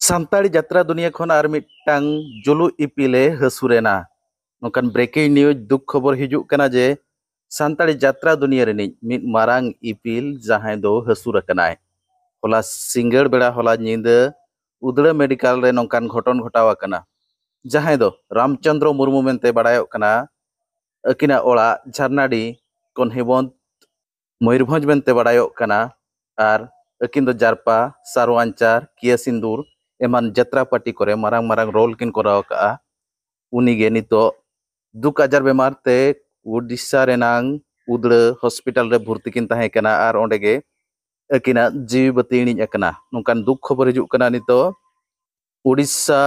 सानताड़ी यात्रा दुनिया खन आर मिट्टांग जुलु इपिले हसुरेना नोकान ब्रेकिंग न्यूज दुख खबर हिजुक कना जे सानताड़ी यात्रा दुनिया रे मिट मारांग इपिल जहां दो हसुर कनाय होला सिंगड़ बेड़ा होला नींद उदड़ा मेडिकल रे नोकान घटन घटावा कना जहां दो रामचंद्र मुर्मू मेनते बाडायो कना अकिना ओड़ा झरनाडी कोन हेबंत मयूरभंज मेनते बाडायो कना आर अकिन दो जारपा सारवांचार किया सिंदूर एमान जत्रा पार्टी करे मारांग मारांग रोल किन कराव का उनीगे नितो दुक आजार बेमार ते उड़ीसा रेनांग उदड़ हॉस्पिटल रे भर्ती किन ताहे कना आर ओंडेगे अकिना जीव बतीणी अकना नोकान दुख खबर हिजुक कना नितो उड़ीसा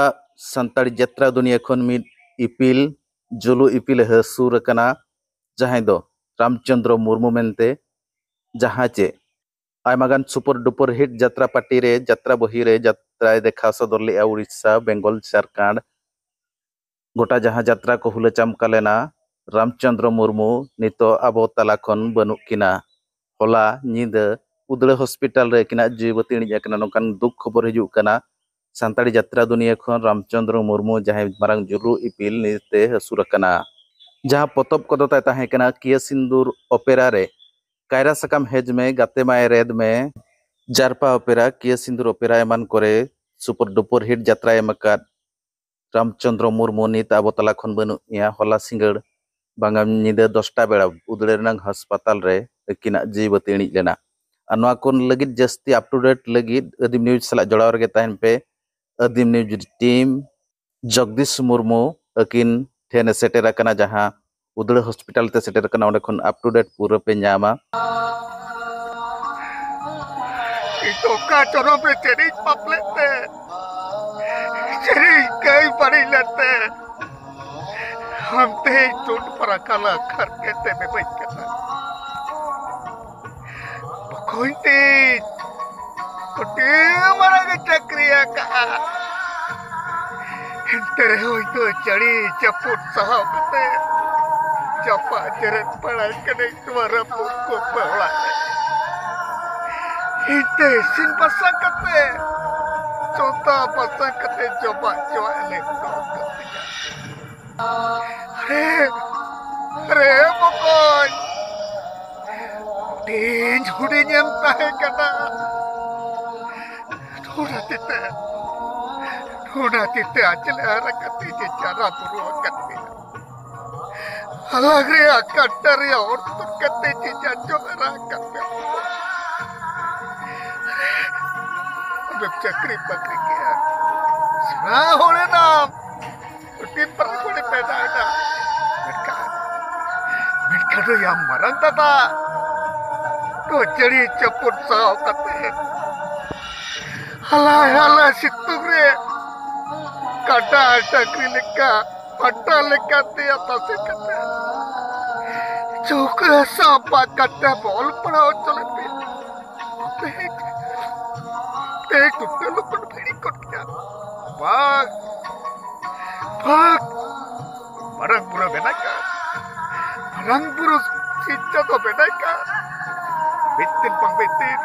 सानताड़ी यात्रा दुनिया खन मिद इपिल जुलु इपिल हसुर कना जहां दो रामचंद्र मुर्मू मेनते जहां चे आयमागान सुपर डुपर हिट यात्रा पार्टी रे यात्रा बही रे यात्रा देखा सदर ले उड़ीसा बेंगल झारखंड गोटा जहां यात्रा को हुले चमका लेना रामचंद्र मुर्मू नितो आबो तला खन बनु किना होला नींद उदड़ हॉस्पिटल रे किना जीवतीणी अकना नोकान दुख खबर हिजुक कना सानताड़ी यात्रा दुनिया खन रामचंद्र मुर्मू जहां मारांग जुलु इपिल निते हसुर कना जहां पोतब कदो ताहे कना किया सिंदूर ओपेरा रे कायरा सकाम हेज में गाते माए रेद में जारपा ओपेरा किया सिंदूर ओपेरा एमान करे सुपर डुपर हिट यात्रा एमका रामचंद्र मुर्मू नित आबो तला खन बनु या होला सिंगड़ बांगाम निदा 10टा बेड़ा उदड़े रनांग अस्पताल रे किना जीवतीणी लेना और नोआ कोन लगिद जस्ती अप टू डेट लगिद अदीम न्यूज सला जोड़ाव रगे ताहन पे अदीम न्यूज टीम जगदीश मुर्मू अकिन ठेने सेटेरा कना जहां उदड़ हॉस्पिटल ते सेटेर कना ओंडे खन अप टू डेट पूरा पे Nyama itu kacoro beceri paplete ceri kai pari lete हमते चोट पर कला कर कहते में भाई कहता कोई कोटे मरा के चक्रिया का तेरे हो तो चढ़ी चपुट साहब कहते चपा जरत पड़ा कने तुम्हारा पुट को पड़ा इते सिन pasang kate contoh pasang kate coba le अरे पकोय दिन झुड़ी nyam tahe kana थोड़ा तिते आचले harakati je cara buruakan alagre akatar ya ortu kate je jajo harakat चक्री पकड़ी किया सुना होने ना उठी पर कोई पैदा है ना मिटका तो यहाँ मरन था तो चढ़ी चपुट साव करते हैं हला सित्तुग रे काटा चक्री लिखा पट्टा लिखा ते आता से करते चौक सांपा करते बॉल पड़ा चले पे एक टुकड़े लोग पर भेड़ी कट गया भाग मरंग बुरा बेना का मरंग बुरा सिंचा तो बेना का बितिन पंग बितिन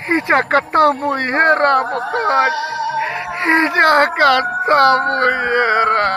हिजा कटा मुयेरा मुकाज हिजा कटा मुयेरा